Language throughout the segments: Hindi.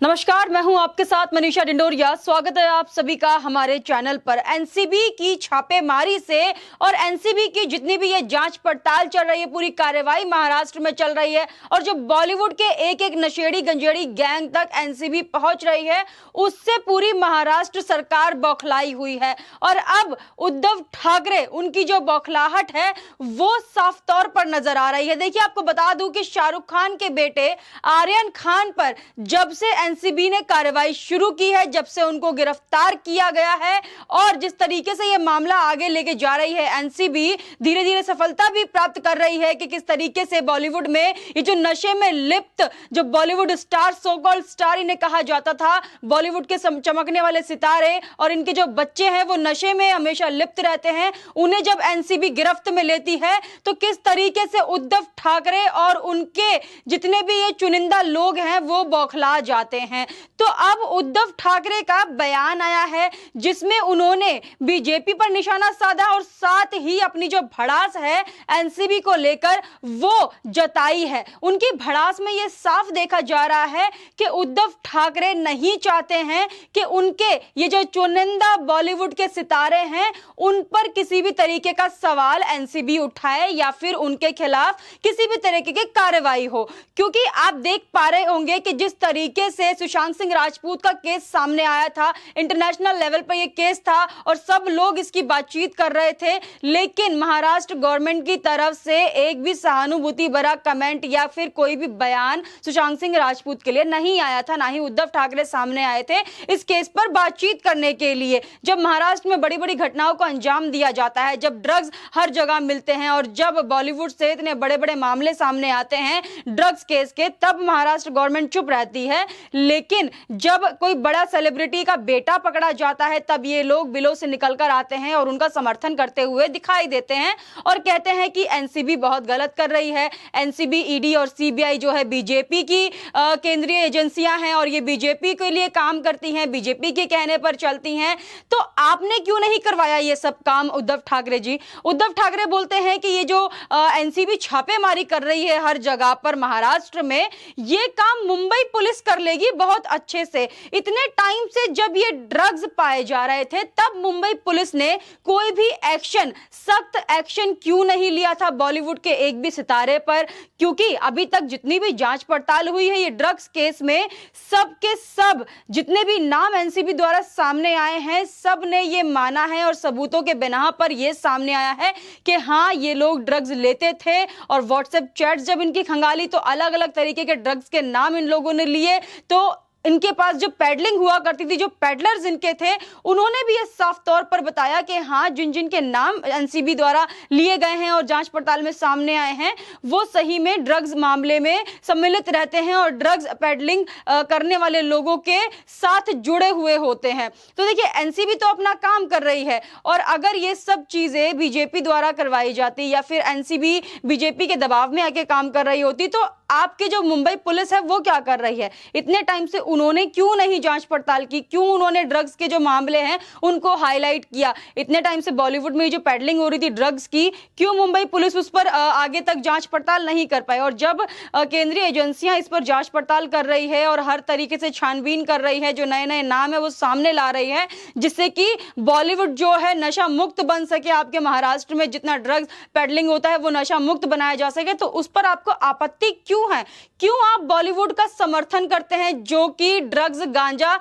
नमस्कार, मैं हूं आपके साथ मनीषा डिंडोरिया। स्वागत है आप सभी का हमारे चैनल पर। एनसीबी की छापेमारी से और एनसीबी की जितनी भी ये जांच पड़ताल चल रही है, पूरी कार्रवाई महाराष्ट्र में चल रही है और जो बॉलीवुड के एक एक नशेड़ी गंजेड़ी गैंग तक एनसीबी पहुंच रही है, उससे पूरी महाराष्ट्र सरकार बौखलाई हुई है। और अब उद्धव ठाकरे, उनकी जो बौखलाहट है वो साफ तौर पर नजर आ रही है। देखिए, आपको बता दूं कि शाहरुख खान के बेटे आर्यन खान पर जब से एनसीबी ने कार्रवाई शुरू की है, जब से उनको गिरफ्तार किया गया है और जिस तरीके से यह मामला आगे लेके जा रही है, एनसीबी धीरे धीरे सफलता भी प्राप्त कर रही है कि किस तरीके से बॉलीवुड में ये जो नशे में लिप्त जो Bollywood star, so called star इन्हें कहा जाता था, बॉलीवुड के चमकने वाले सितारे और इनके जो बच्चे हैं वो नशे में हमेशा लिप्त रहते हैं, उन्हें जब एनसीबी गिरफ्त में लेती है तो किस तरीके से उद्धव ठाकरे और उनके जितने भी ये चुनिंदा लोग हैं वो बौखला जाते हैं। तो अब उद्धव ठाकरे का बयान आया है जिसमें उन्होंने बीजेपी पर निशाना साधा और साथ ही अपनी जो भड़ास है एनसीबी को लेकर वो जताई है। उनकी भड़ास में यह साफ देखा जा रहा है कि उद्धव ठाकरे नहीं चाहते हैं कि उनके ये जो चुनिंदा बॉलीवुड के सितारे हैं उन पर किसी भी तरीके का सवाल एनसीबी उठाए या फिर उनके खिलाफ किसी भी तरीके की कार्रवाई हो। क्योंकि आप देख पा रहे होंगे कि जिस तरीके से सुशांत सिंह राजपूत का केस सामने आया था, इंटरनेशनल लेवल पर यह केस था और सब लोग इसकी बातचीत कर रहे थे, लेकिन महाराष्ट्र गवर्नमेंट की तरफ से एक भी सहानुभूति भरा कमेंट या फिर कोई भी बयान सुशांत सिंह राजपूत के लिए नहीं आया था। ना ही उद्धव ठाकरे सामने आए थे इस केस पर बातचीत करने के लिए। जब महाराष्ट्र में बड़ी बड़ी घटनाओं को अंजाम दिया जाता है, जब ड्रग्स हर जगह मिलते हैं और जब बॉलीवुड से इतने बड़े बड़े मामले सामने आते हैं ड्रग्स केस के, तब महाराष्ट्र गवर्नमेंट चुप रहती है। लेकिन जब कोई बड़ा सेलिब्रिटी का बेटा पकड़ा जाता है तब ये लोग बिलों से निकलकर आते हैं और उनका समर्थन करते हुए दिखाई देते हैं और कहते हैं कि एनसीबी बहुत गलत कर रही है। एनसीबी, ईडी और सीबीआई जो है बीजेपी की केंद्रीय एजेंसियां हैं और ये बीजेपी के लिए काम करती हैं, बीजेपी के कहने पर चलती हैं। तो आपने क्यों नहीं करवाया ये सब काम उद्धव ठाकरे जी? उद्धव ठाकरे बोलते हैं कि ये जो एनसीबी छापेमारी कर रही है हर जगह पर महाराष्ट्र में, ये काम मुंबई पुलिस कर लेगी बहुत अच्छे से। इतने टाइम से जब ये ड्रग्स पाए जा रहे थे तब मुंबई पुलिस ने कोई भी एक्शन, सख्त एक्शन क्यों नहीं लिया था बॉलीवुड के एक भी सितारे पर? क्योंकि अभी तक जितनी भी जांच पड़ताल हुई है ये ड्रग्स केस में, सब के सब जितने भी नाम एनसीबी द्वारा सामने आए हैं सब ने ये माना है और सबूतों के बिना पर ये सामने आया है कि हाँ, ये लोग ड्रग्स लेते थे और व्हाट्सएप चैट्स जब इनकी खंगाली तो अलग अलग तरीके के ड्रग्स के नाम इन लोगों ने लिए। तो इनके पास जो पेडलिंग हुआ करती थी, जो पेडलर्स इनके थे, उन्होंने भी ये साफ तौर पर बताया कि हाँ, जिन जिन के नाम एनसीबी द्वारा लिए गए हैं और जांच पड़ताल में सामने आए हैं वो सही में ड्रग्स मामले में सम्मिलित रहते हैं और ड्रग्स पेडलिंग करने वाले लोगों के साथ जुड़े हुए होते हैं। तो देखिए, एनसीबी तो अपना काम कर रही है और अगर ये सब चीजें बीजेपी द्वारा करवाई जाती या फिर एनसीबी बीजेपी के दबाव में आके काम कर रही होती तो आपकी जो मुंबई पुलिस है वो क्या कर रही है? इतने टाइम से उन्होंने क्यों नहीं जांच पड़ताल की? क्यों उन्होंने ड्रग्स के जो मामले हैं उनको हाईलाइट किया? इतने टाइम से बॉलीवुड में जो पेडलिंग हो रही थी ड्रग्स की, क्यों मुंबई पुलिस उस पर आगे तक जांच पड़ताल नहीं कर पाई? और जब केंद्रीय एजेंसियां इस पर जांच पड़ताल कर रही है और हर तरीके से छानबीन कर रही है, जो नए नए नाम है वो सामने ला रही है जिससे कि बॉलीवुड जो है नशा मुक्त बन सके, आपके महाराष्ट्र में जितना ड्रग्स पेडलिंग होता है वो नशा मुक्त बनाया जा सके, तो उस पर आपको आपत्ति क्यों है? क्यों आप बॉलीवुड का समर्थन करते हैं जो कि ड्रग्स, गांजा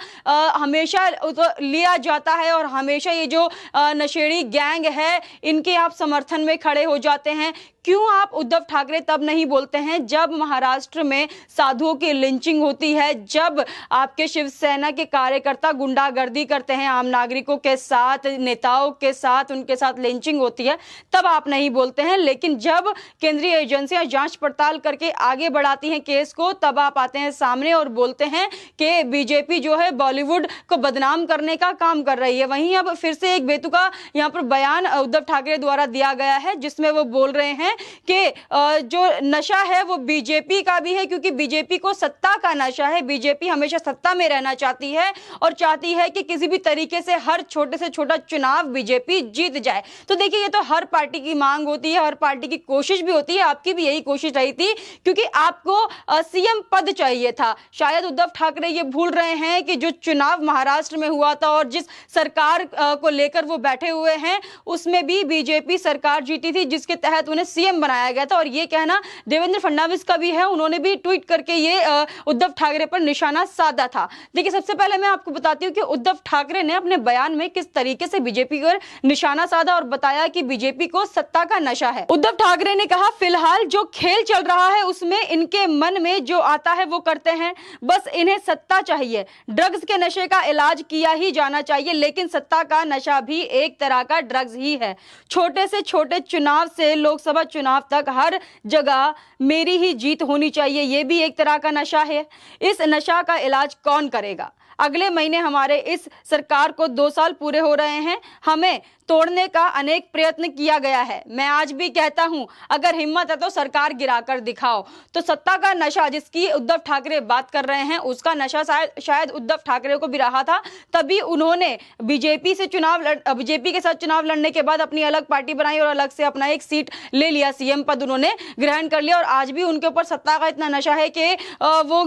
हमेशा लिया जाता है और हमेशा ये जो नशेड़ी गैंग है इनके आप समर्थन में खड़े हो जाते हैं? क्यों आप उद्धव ठाकरे तब नहीं बोलते हैं जब महाराष्ट्र में साधुओं की लिंचिंग होती है, जब आपके शिवसेना के कार्यकर्ता गुंडागर्दी करते हैं आम नागरिकों के साथ, नेताओं के साथ, उनके साथ लिंचिंग होती है, तब आप नहीं बोलते हैं। लेकिन जब केंद्रीय एजेंसियां जांच पड़ताल करके आगे बढ़ाती हैं केस को, तब आप आते हैं सामने और बोलते हैं कि बीजेपी जो है बॉलीवुड को बदनाम करने का काम कर रही है। वहीं अब फिर से एक बेतुका यहाँ पर बयान उद्धव ठाकरे द्वारा दिया गया है जिसमें वो बोल रहे हैं कि जो नशा है वो बीजेपी का भी है, क्योंकि बीजेपी को सत्ता का नशा है। बीजेपी हमेशा सत्ता में रहना चाहती है और चाहती है कि किसी भी तरीके से हर छोटे से छोटा चुनाव बीजेपी जीत जाए। तो देखिए, ये तो हर पार्टी की मांग होती है, हर पार्टी की कोशिश भी होती है, आपकी भी यही कोशिश रही थी, क्योंकि आपको सीएम पद चाहिए था। शायद उद्धव ठाकरे ये भूल रहे हैं कि जो चुनाव महाराष्ट्र में हुआ था और जिस सरकार को लेकर वो बैठे हुए हैं उसमें भी बीजेपी सरकार जीती थी, जिसके तहत उन्हें सीएम बनाया गया था। और ये कहना देवेंद्र फडणवीस का भी है, उन्होंने भी ट्वीट करके ये उद्धव ठाकरे पर निशाना साधा था। देखिए, सबसे पहले मैं आपको बताती हूँ कि उद्धव ठाकरे ने अपने बयान में किस तरीके से बीजेपी पर निशाना साधा और बताया कि बीजेपी को सत्ता का नशा है। उद्धव ठाकरे ने कहा, फिलहाल जो खेल चल रहा है उसमें इनके मन में जो आता है वो करते हैं, बस इन्हें सत्ता चाहिए। ड्रग्स के नशे का इलाज किया ही जाना चाहिए, लेकिन सत्ता का नशा भी एक तरह का ड्रग्स ही है। छोटे से छोटे चुनाव से लोकसभा चुनाव तक हर जगह मेरी ही जीत होनी चाहिए, ये भी एक तरह का नशा है। इस नशा का इलाज कौन करेगा? अगले महीने हमारे इस सरकार को 2 साल पूरे हो रहे हैं। हमें तोड़ने का अनेक प्रयत्न किया गया है। मैं आज भी कहता हूं, अगर हिम्मत है तो सरकार गिराकर दिखाओ। तो सत्ता का नशा जिसकी उद्धव ठाकरे बात कर रहे हैं, उसका नशा शायद उद्धव ठाकरे को भी रहा था, तभी उन्होंने बीजेपी के साथ चुनाव लड़ने के बाद अपनी अलग पार्टी बनाई और अलग से अपना एक सीट ले लिया, सीएम पद उन्होंने ग्रहण कर लिया। और आज भी उनके ऊपर सत्ता का इतना नशा है कि वो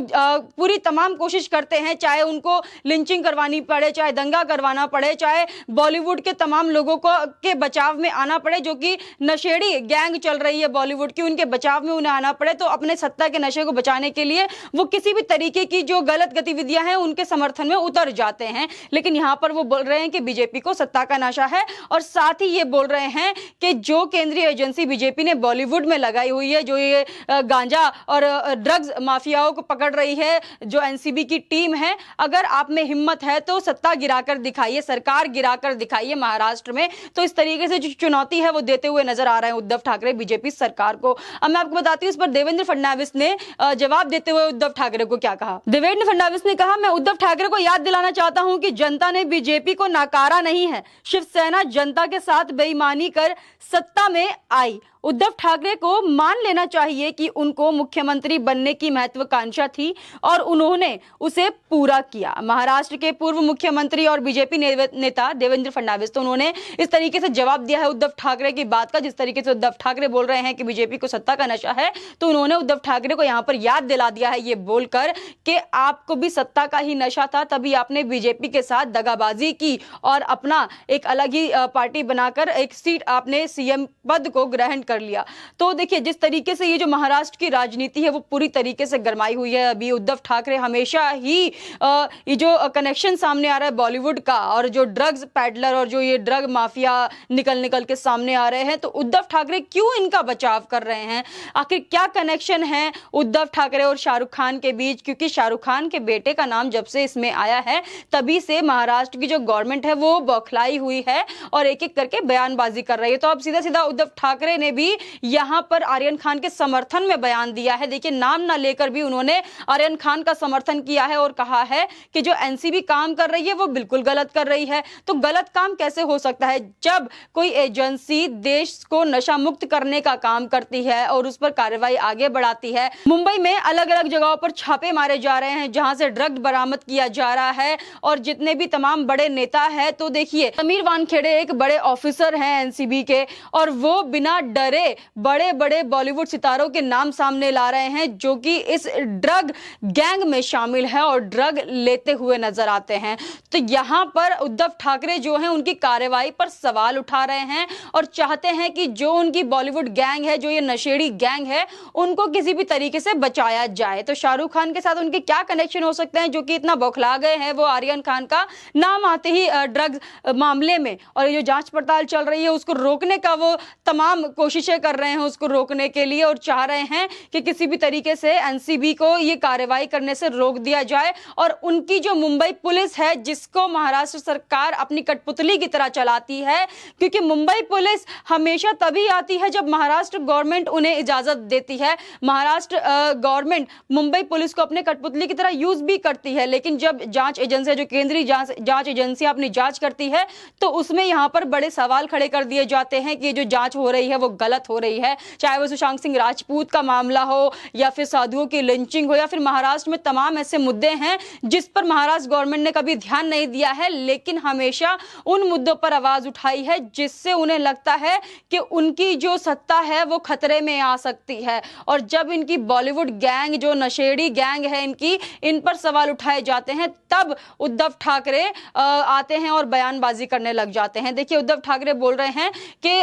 पूरी तमाम कोशिश करते हैं, चाहे उनको लिंचिंग करवानी पड़े, चाहे दंगा करवाना पड़े, चाहे बॉलीवुड के तमाम लोगों के बचाव में आना पड़े, जो कि नशेड़ी गैंग चल रही है बॉलीवुड की, उनके बचाव में उन्हें आना पड़े। तो अपने सत्ता के नशे को बचाने के लिए वो किसी भी तरीके की जो गलत गतिविधियां हैं उनके समर्थन में उतर जाते हैं। लेकिन यहां पर वो बोल रहे हैं कि बीजेपी को सत्ता का नशा है, और साथ ही ये बोल रहे हैं कि जो केंद्रीय एजेंसी बीजेपी ने बॉलीवुड में लगाई हुई है, जो ये गांजा और ड्रग्स माफियाओं को पकड़ रही है, जो एनसीबी की टीम है, अगर आप में हिम्मत है तो सत्ता गिराकर दिखाइए, सरकार गिराकर दिखाइए महाराष्ट्र में। तो इस तरीके से जो चुनौती है वो देते हुए नजर आ रहे हैं उद्धव ठाकरे बीजेपी सरकार को। अब मैं आपको बताती हूं इस पर देवेंद्र फडणवीस ने जवाब देते हुए उद्धव ठाकरे को क्या कहा। देवेंद्र फडणवीस ने कहा, मैं उद्धव ठाकरे को याद दिलाना चाहता हूं कि जनता ने बीजेपी को नकारा नहीं है। शिवसेना जनता के साथ बेईमानी कर सत्ता में आई। उद्धव ठाकरे को मान लेना चाहिए कि उनको मुख्यमंत्री बनने की महत्वाकांक्षा थी और उन्होंने उसे पूरा किया। महाराष्ट्र के पूर्व मुख्यमंत्री और बीजेपी नेता देवेंद्र फडणवीस, तो उन्होंने इस तरीके से जवाब दिया है उद्धव ठाकरे की बात का। जिस तरीके से उद्धव ठाकरे बोल रहे हैं कि बीजेपी को सत्ता का नशा है, तो उन्होंने उद्धव ठाकरे को यहां पर याद दिला दिया है ये बोलकर कि आपको भी सत्ता का ही नशा था, तभी आपने बीजेपी के साथ दगाबाजी की और अपना एक अलग ही पार्टी बनाकर एक सीट आपने सीएम पद को ग्रहण कर लिया। तो देखिए, जिस तरीके से ये जो महाराष्ट्र की राजनीति है वो पूरी तरीके से गरमाई हुई है। अभी उद्धव ठाकरे हमेशा ही ये जो कनेक्शन सामने आ रहा है बॉलीवुड का, और जो ड्रग्स पैडलर और जो ये ड्रग माफिया निकल के सामने आ रहे हैं, तो उद्धव ठाकरे क्यों इनका बचाव कर रहे हैं? आखिर क्या कनेक्शन है उद्धव ठाकरे और शाहरुख खान के बीच? क्योंकि शाहरुख खान के बेटे का नाम जब से इसमें आया है, तभी से महाराष्ट्र की जो गवर्नमेंट है वो बौखलाई हुई है और एक एक करके बयानबाजी कर रही है। तो अब सीधा सीधा उद्धव ठाकरे ने भी यहां पर आर्यन खान के समर्थन में बयान दिया है। देखिए, नाम ना लेकर भी उन्होंने आर्यन खान का समर्थन किया है और कहा है कि जो एनसीबी काम कर रही है वो बिल्कुल गलत कर रही है। तो गलत काम कैसे हो सकता है जब कोई एजेंसी देश को नशा मुक्त करने का काम करती है और उस पर कार्रवाई आगे बढ़ाती है। मुंबई में अलग अलग जगहों पर छापे मारे जा रहे हैं जहां से ड्रग बरामद किया जा रहा है, और जितने भी तमाम बड़े नेता है, तो देखिए समीर वानखेड़े एक बड़े ऑफिसर हैं एनसीबी के, और वो बिना डरे बड़े बड़े बॉलीवुड सितारों के नाम सामने ला रहे हैं जो कि इस ड्रग गैंग में शामिल है और ड्रग लेते हुए नजर आते हैं। तो यहां पर उद्धव ठाकरे जो हैं उनकी कार्रवाई पर सवाल उठा रहे हैं और चाहते हैं कि जो उनकी बॉलीवुड गैंग है, जो ये नशेड़ी गैंग है, उनको किसी भी तरीके से बचाया जाए। तो शाहरुख खान के साथ उनके क्या कनेक्शन हो सकते हैं जो कि इतना बौखला गए हैं? वो आर्यन खान का नाम आते ही ड्रग्स मामले में और ये जो जांच पड़ताल चल रही है उसको रोकने का वो तमाम कोशिशें कर रहे हैं उसको रोकने के लिए, और चाह रहे हैं कि किसी भी तरीके से एनसीबी को ये कार्रवाई करने से रोक दिया जाए। और उनकी जो मुंबई पुलिस है, जिसको महाराष्ट्र सरकार अपनी कठपुतली की तरह चलाती है, क्योंकि मुंबई पुलिस हमेशा तभी आती है जब महाराष्ट्र गवर्नमेंट उन्हें इजाजत देती है। महाराष्ट्र गवर्नमेंट मुंबई पुलिस को अपने कठपुतली की तरह यूज भी करती है, लेकिन जब जांच एजेंसी, जो केंद्रीय जांच एजेंसी अपनी जांच करती है, तो उसमें यहां पर बड़े सवाल खड़े कर दिए जाते हैं कि ये जो जांच हो रही है वो गलत हो रही है, चाहे वो सुशांत सिंह राजपूत का मामला हो या फिर साधुओं की लिंचिंग हो या फिर महाराष्ट्र में तमाम ऐसे मुद्दे हैं जिस पर महाराष्ट्र गवर्नमेंट ने कभी ध्यान नहीं दिया है, लेकिन हमेशा उन मुद्दों पर आवाज उठाई है जिससे उन्हें लगता है कि उनकी जो सत्ता है वो खतरे में आ सकती है। और जब इनकी बॉलीवुड गैंग, जो नशेड़ी गैंग है इनकी, इन पर सवाल उठाए जाते हैं, तब उद्धव ठाकरे आते हैं और बयानबाजी करने लग जाते हैं। देखिए, उद्धव ठाकरे बोल रहे हैं कि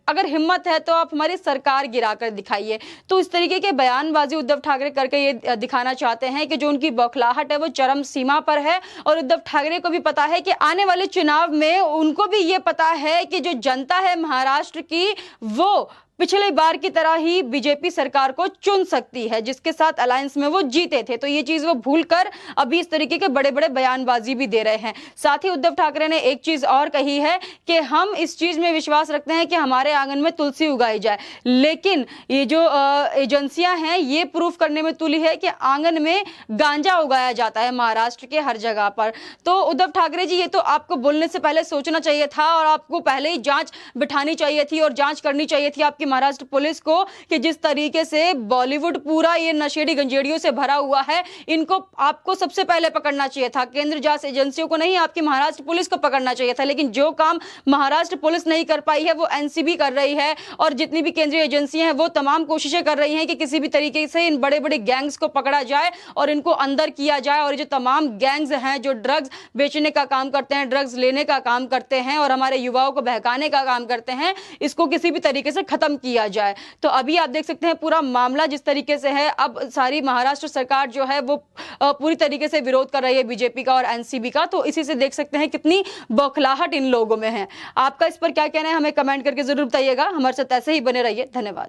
अगर हिम्मत है तो आप हमारी सरकार गिराकर दिखाइए। तो इस तरीके के बयानबाजी उद्धव ठाकरे करके ये दिखाना चाहते हैं कि जो उनकी बौखलाहट है वो चरम सीमा पर है। और उद्धव ठाकरे को भी पता है कि आने वाले चुनाव में उनको भी ये पता है कि जो जनता है महाराष्ट्र की, वो पिछले बार की तरह ही बीजेपी सरकार को चुन सकती है जिसके साथ अलायंस में वो जीते थे। तो ये चीज वो भूलकर अभी इस तरीके के बड़े बड़े बयानबाजी भी दे रहे हैं। साथ ही उद्धव ठाकरे ने एक चीज और कही है कि हम इस चीज में विश्वास रखते हैं कि हमारे आंगन में तुलसी उगाई जाए, लेकिन ये जो एजेंसियां हैं ये प्रूफ करने में तुली है कि आंगन में गांजा उगाया जाता है महाराष्ट्र के हर जगह पर। तो उद्धव ठाकरे जी, ये तो आपको बोलने से पहले सोचना चाहिए था और आपको पहले ही जांच बिठानी चाहिए थी और जांच करनी चाहिए थी आपकी महाराष्ट्र पुलिस को कि जिस तरीके से बॉलीवुड पूरा ये नशेड़ी गंजेड़ियों से भरा हुआ है, इनको आपको सबसे पहले पकड़ना चाहिए था। केंद्र जांच एजेंसियों को नहीं, आपकी महाराष्ट्र पुलिस को पकड़ना चाहिए था। लेकिन जो काम महाराष्ट्र पुलिस नहीं कर पाई है वो एनसीबी कर रही है और जितनी भी केंद्रीय एजेंसियां हैं वो तमाम कोशिशें कर रही हैं कि किसी भी तरीके से इन बड़े बड़े गैंग्स को पकड़ा जाए और इनको अंदर किया जाए। और जो तमाम गैंग्स हैं जो ड्रग्स बेचने का काम करते हैं, ड्रग्स लेने का काम करते हैं और हमारे युवाओं को बहकाने का काम करते हैं, इसको किसी भी तरीके से खत्म किया जाए। तो अभी आप देख सकते हैं पूरा मामला जिस तरीके से है, अब सारी महाराष्ट्र सरकार जो है वो पूरी तरीके से विरोध कर रही है बीजेपी का और एनसीबी का। तो इसी से देख सकते हैं कितनी बौखलाहट इन लोगों में है। आपका इस पर क्या कहना है, हमें कमेंट करके जरूर बताइएगा। हमारे साथ ऐसे ही बने रहिए। धन्यवाद।